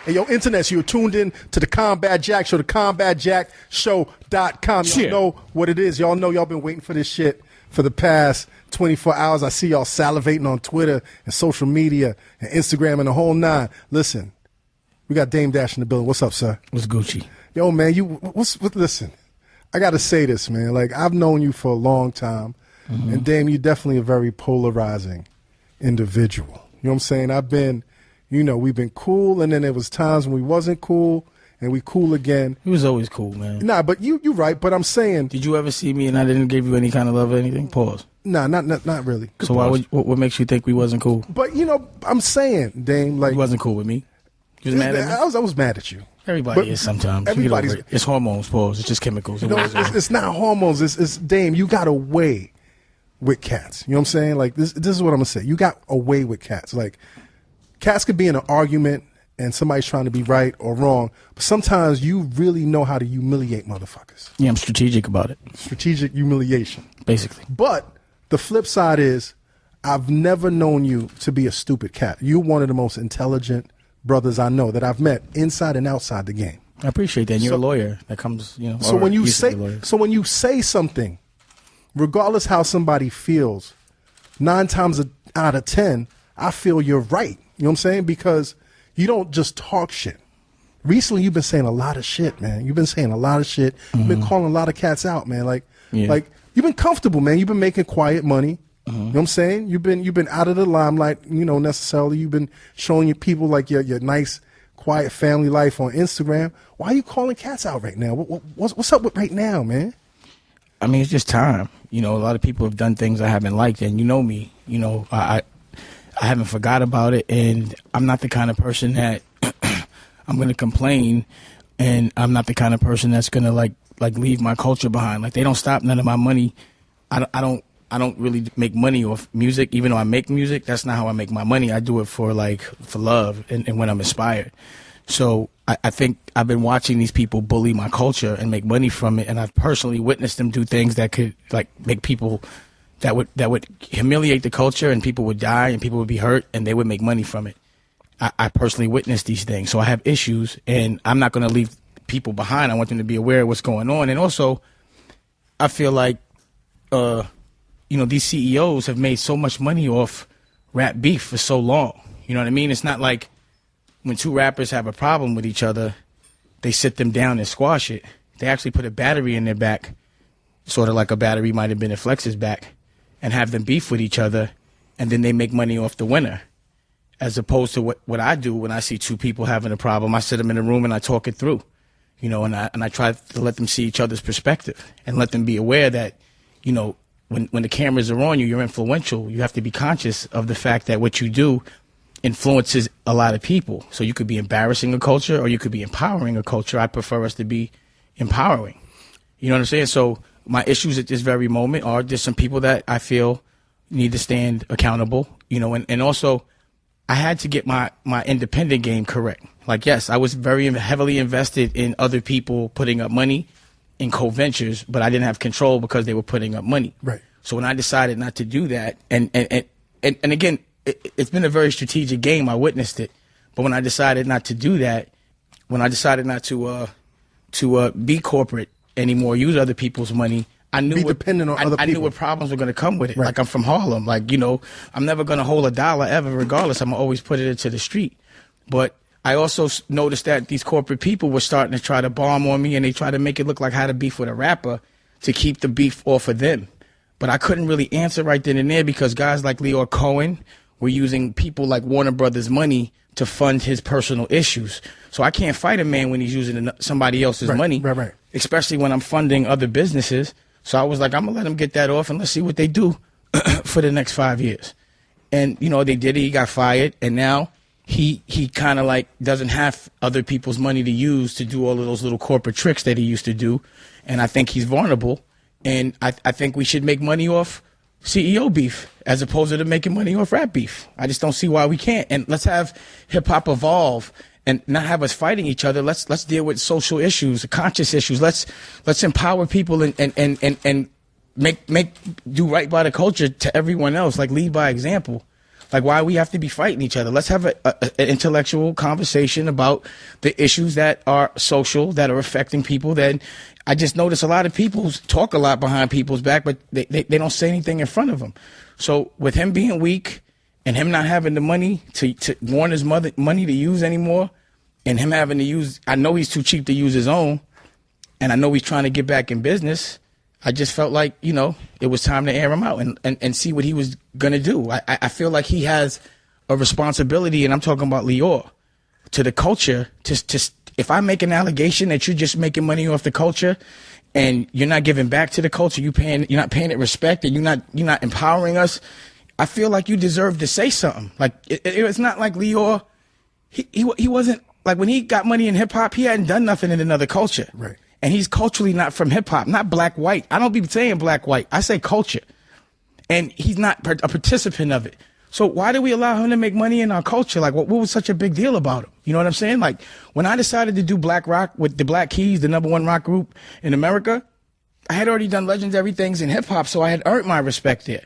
And yo, internet, you're tuned in to the Combat Jack Show, the CombatJackShow.com. Y'all know what it is. Y'all know y'all been waiting for this shit for the past 24 hours. I see y'all salivating on Twitter and social media and Instagram and the whole nine. Listen, we got Dame Dash in the building. What's up, sir? What's Gucci? Yo, man, listen, I got to say this, man. Like, I've known you for a long time. And Dame, you're definitely a very polarizing individual. You know what I'm saying? I've been, we've been cool, and then there was times when we wasn't cool, and we cool again. He was always cool, man. Nah, but you right, but I'm saying. Did you ever see me and I didn't give you any kind of love or anything? Pause. Nah, not really. So what makes you think we wasn't cool? But, I'm saying, Dame, like. You wasn't cool with me? You was mad at me? I was mad at you. Everybody is sometimes. It's hormones, pause. It's just chemicals. It's not hormones. It's Dame, you got a way with cats. You know what I'm saying? Like, this is what I'm going to say. You got a way with cats. Like, cats could be in an argument and somebody's trying to be right or wrong, but sometimes you really know how to humiliate motherfuckers. Yeah, I'm strategic about it. Strategic humiliation. Basically. But the flip side is, I've never known you to be a stupid cat. You're one of the most intelligent brothers I know that I've met inside and outside the game. I appreciate that. And you're a lawyer that comes, So when you say something, regardless how somebody feels, 9 times out of 10, I feel you're right. You know what I'm saying? Because you don't just talk shit. Recently, you've been saying a lot of shit, man. You've been saying a lot of shit. You've been calling a lot of cats out, man. Like you've been comfortable, man. You've been making quiet money. You know what I'm saying? You've been out of the limelight, necessarily. You've been showing your people like your nice, quiet family life on Instagram. Why are you calling cats out right now? What's up with right now, man? I mean, it's just time. A lot of people have done things I haven't liked, and me. I haven't forgot about it, and I'm not the kind of person that I'm going to complain, and I'm not the kind of person that's going to like leave my culture behind. Like, they don't stop none of my money. I don't really make money off music, even though I make music. That's not how I make my money. I do it for love and when I'm inspired. So I think I've been watching these people bully my culture and make money from it, and I've personally witnessed them do things that could make people that would humiliate the culture, and people would die and people would be hurt, and they would make money from it. I personally witnessed these things, so I have issues, and I'm not going to leave people behind. I want them to be aware of what's going on, and also I feel like these CEOs have made so much money off rap beef for so long. You know what I mean? It's not like when 2 rappers have a problem with each other, they sit them down and squash it. They actually put a battery in their back, sort of like a battery might have been in Flex's back, and have them beef with each other, and then they make money off the winner. As opposed to what I do when I see 2 people having a problem, I sit them in a room and I talk it through, and I try to let them see each other's perspective and let them be aware that, when the cameras are on you, you're influential. You have to be conscious of the fact that what you do influences a lot of people. So you could be embarrassing a culture or you could be empowering a culture. I prefer us to be empowering. You know what I'm saying? So my issues at this very moment are just some people that I feel need to stand accountable, and also I had to get my independent game correct. Like, yes, I was very heavily invested in other people putting up money in co-ventures, but I didn't have control because they were putting up money. Right. So when I decided not to do that, and again, it's been a very strategic game. I witnessed it, but when I decided not to do that, when I decided not to be corporate anymore, use other people's money, I knew dependent on other people. I knew what problems were going to come with it. Right. Like, I'm from Harlem. I'm never going to hold a dollar ever, regardless. I'm always put it into the street. But I also noticed that these corporate people were starting to try to bomb on me, and they try to make it look like I had a beef with a rapper to keep the beef off of them. But I couldn't really answer right then and there because guys like Leo Cohen were using people like Warner Brothers money to fund his personal issues. So I can't fight a man when he's using somebody else's money, right. Especially when I'm funding other businesses. So I was like, I'm going to let him get that off and let's see what they do for the next 5 years. And, they did it. He got fired. And now he kind of doesn't have other people's money to use to do all of those little corporate tricks that he used to do. And I think he's vulnerable. And I think we should make money off CEO beef as opposed to making money off rap beef. I just don't see why we can't. And let's have hip hop evolve and not have us fighting each other. Let's deal with social issues, conscious issues. Let's empower people and make do right by the culture to everyone else. Like, lead by example. Like, why we have to be fighting each other? Let's have an intellectual conversation about the issues that are social, that are affecting people. Then I just notice a lot of people talk a lot behind people's back, but they don't say anything in front of them. So with him being weak and him not having the money to warn his money to use anymore, and him having to use, I know he's too cheap to use his own, and I know he's trying to get back in business. I just felt like, you know, it was time to air him out and see what he was going to do. I feel like he has a responsibility, and I'm talking about Lior, to the culture. To if I make an allegation that you're just making money off the culture and you're not giving back to the culture, you're not paying it respect, and you're not empowering us, I feel like you deserve to say something. Like, it's not like Lior, he wasn't, like, when he got money in hip hop, he hadn't done nothing in another culture. Right. And he's culturally not from hip hop, not black, white. I don't be saying black, white. I say culture. And he's not a participant of it. So why do we allow him to make money in our culture? Like, what was such a big deal about him? You know what I'm saying? Like, when I decided to do black rock with the Black Keys, the #1 rock group in America, I had already done legendary things in hip hop, so I had earned my respect there.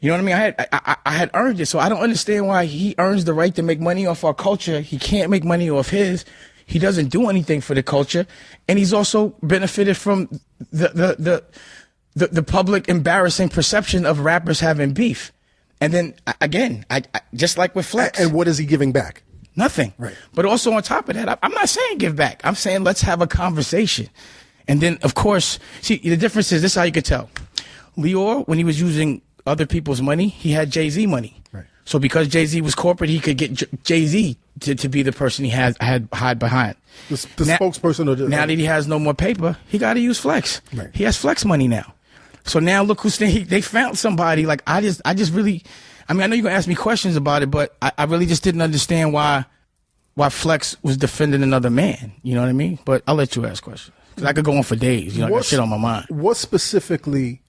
You know what I mean? I had earned it. So I don't understand why he earns the right to make money off our culture. He can't make money off his. He doesn't do anything for the culture, and he's also benefited from the public embarrassing perception of rappers having beef. And then again, I just like with Flex. And what is he giving back? Nothing. Right. But also on top of that, I'm not saying give back. I'm saying let's have a conversation. And then, of course, see, the difference is this: is how you could tell. Lior, when he was using other people's money, he had Jay-Z money. Right. So because Jay-Z was corporate, he could get Jay-Z to be the person he had hide behind. The spokesperson. Now that he has no more paper, he got to use Flex. Right. He has Flex money now. So now look who's they found somebody. Like, I just really, I mean, I know you're gonna ask me questions about it, but I really just didn't understand why Flex was defending another man. You know what I mean? But I'll let you ask questions, because I could go on for days. You know, I got shit on my mind. What specifically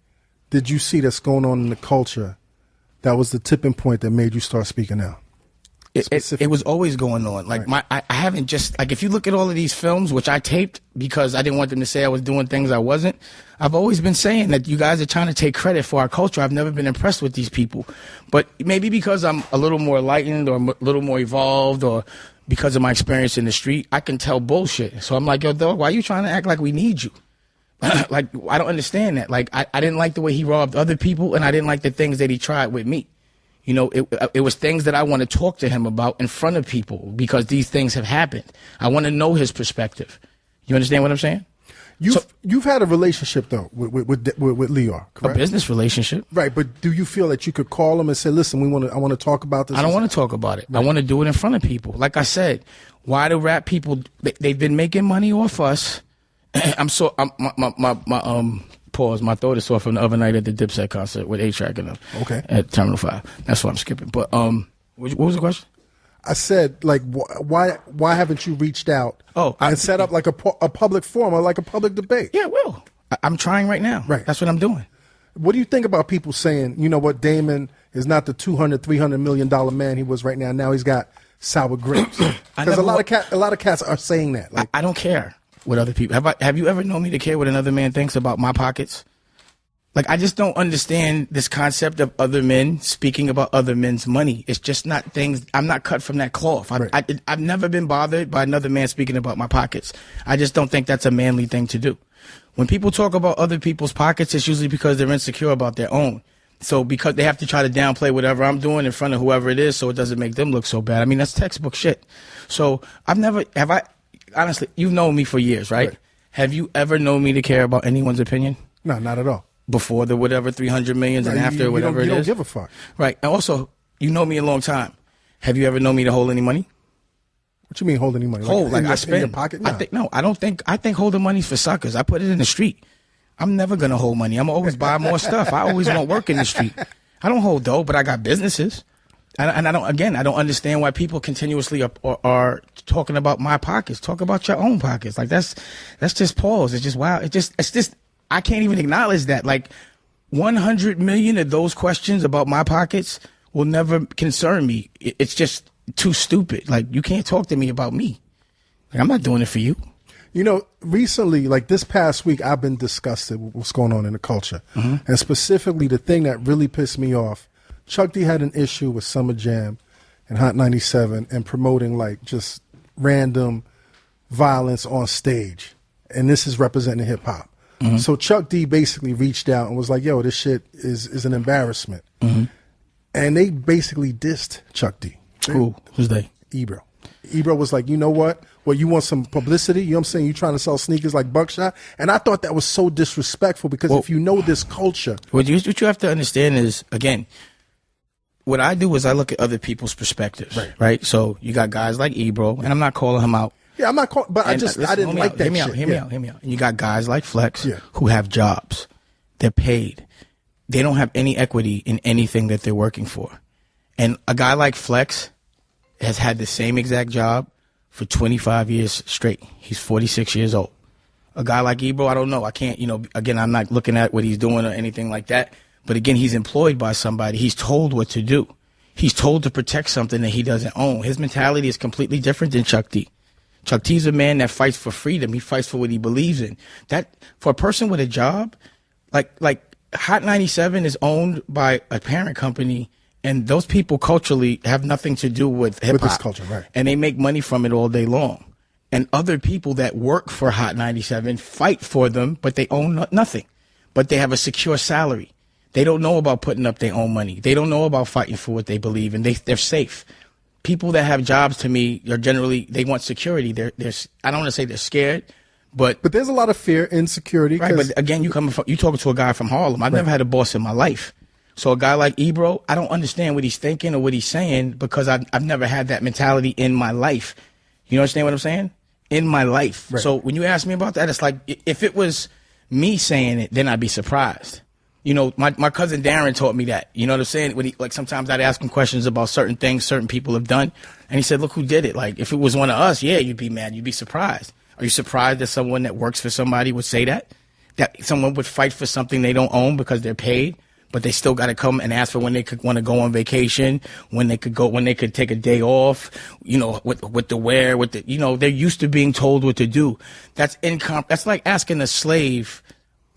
did you see that's going on in the culture that was the tipping point that made you start speaking out? It was always going on. Like, right. I haven't just, like, if you look at all of these films, which I taped because I didn't want them to say I was doing things I wasn't, I've always been saying that you guys are trying to take credit for our culture. I've never been impressed with these people. But maybe because I'm a little more enlightened or a little more evolved, or because of my experience in the street, I can tell bullshit. So I'm like, yo, dog, why are you trying to act like we need you? Like, I don't understand that. Like, I didn't like the way he robbed other people, and I didn't like the things that he tried with me. You know, it was things that I want to talk to him about in front of people, because these things have happened. I want to know his perspective. You understand what I'm saying? You've had a relationship though with Lior, correct? A business relationship, right? But do you feel that you could call him and say, "Listen, I want to talk about this"? I don't want to talk about it. Right. I want to do it in front of people. Like I said, why do rap people? They've been making money off us. Pause. My throat is sore from the other night at the Dipset concert with A-Track and them. Okay. At Terminal 5. That's why I'm skipping. But what was the question? I said, like, why haven't you reached out and set up like a public forum or like a public debate? Yeah, well, I'm trying right now. Right. That's what I'm doing. What do you think about people saying, you know what, Damon is not the $200-300 million man he was right now. Now he's got sour grapes. Because a lot of cats are saying that. Like, I don't care what other people have you ever known me to care what another man thinks about my pockets? Like, I just don't understand this concept of other men speaking about other men's money. It's just not things. I'm not cut from that cloth. I've never been bothered by another man speaking about my pockets. I just don't think that's a manly thing to do. When people talk about other people's pockets, it's usually because they're insecure about their own. So because they have to try to downplay whatever I'm doing in front of whoever it is, so it doesn't make them look so bad. I mean, that's textbook shit. So honestly, you've known me for years, right? Have you ever known me to care about anyone's opinion? No, not at all. Before the whatever 300 millions and after whatever it is? You don't give a fuck. Right. And also, you know me a long time. Have you ever known me to hold any money? What you mean hold any money? Like I spend. In your pocket? No. I think holding money's for suckers. I put it in the street. I'm never going to hold money. I'm always buy more stuff. I always want work in the street. I don't hold dough, but I got businesses. And I don't understand why people continuously are talking about my pockets. Talk about your own pockets. Like, that's just pause. It's just wow. It's just I can't even acknowledge that. Like, 100 million of those questions about my pockets will never concern me. It's just too stupid. Like, you can't talk to me about me. Like, I'm not doing it for you. You know, recently, like this past week, I've been disgusted with what's going on in the culture. Mm-hmm. And specifically, the thing that really pissed me off Chuck D had an issue with Summer Jam and Hot 97 and promoting like just random violence on stage. And this is representing hip hop. Mm-hmm. So Chuck D basically reached out and was like, yo, this shit is an embarrassment. Mm-hmm. And they basically dissed Chuck D. Who's they? Ebro. Ebro was like, you know what? Well, you want some publicity? You know what I'm saying? You trying to sell sneakers like Buckshot? And I thought that was so disrespectful because if you know this culture. What you have to understand is, again, what I do is I look at other people's perspectives, right? So you got guys like Ebro, and I'm not calling him out. Yeah, I'm not calling, but I didn't like that shit. Hear me out. And you got guys like Flex who have jobs. They're paid. They don't have any equity in anything that they're working for. And a guy like Flex has had the same exact job for 25 years straight. He's 46 years old. A guy like Ebro, I don't know. I can't, again, I'm not looking at what he's doing or anything like that. But again, he's employed by somebody. He's told what to do. He's told to protect something that he doesn't own. His mentality is completely different than Chuck D. Chuck D's a man that fights for freedom. He fights for what he believes in. That, for a person with a job, like Hot 97 is owned by a parent company, and those people culturally have nothing to do with hip hop. With this culture, right? And they make money from it all day long. And other people that work for Hot 97 fight for them, but they own nothing. But they have a secure salary. They don't know about putting up their own money. They don't know about fighting for what they believe, and they're safe. People that have jobs, to me, are generally, they want security. They're I don't want to say they're scared, but there's a lot of fear, insecurity. Right, but again, you talking to a guy from Harlem. I've never had a boss in my life. So a guy like Ebro, I don't understand what he's thinking or what he's saying because I've never had that mentality in my life. You understand what I'm saying? In my life. Right. So when you ask me about that, it's like if it was me saying it, then I'd be surprised. My cousin Darren taught me that. You know what I'm saying? When sometimes I'd ask him questions about certain things certain people have done, and he said, "Look who did it." Like if it was one of us, yeah, you'd be mad, you'd be surprised. Are you surprised that someone that works for somebody would say that? That someone would fight for something they don't own because they're paid, but they still got to come and ask for when they could want to go on vacation, when they could take a day off, what to wear, they're used to being told what to do. That's like asking a slave's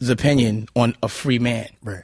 opinion on a free man. Right.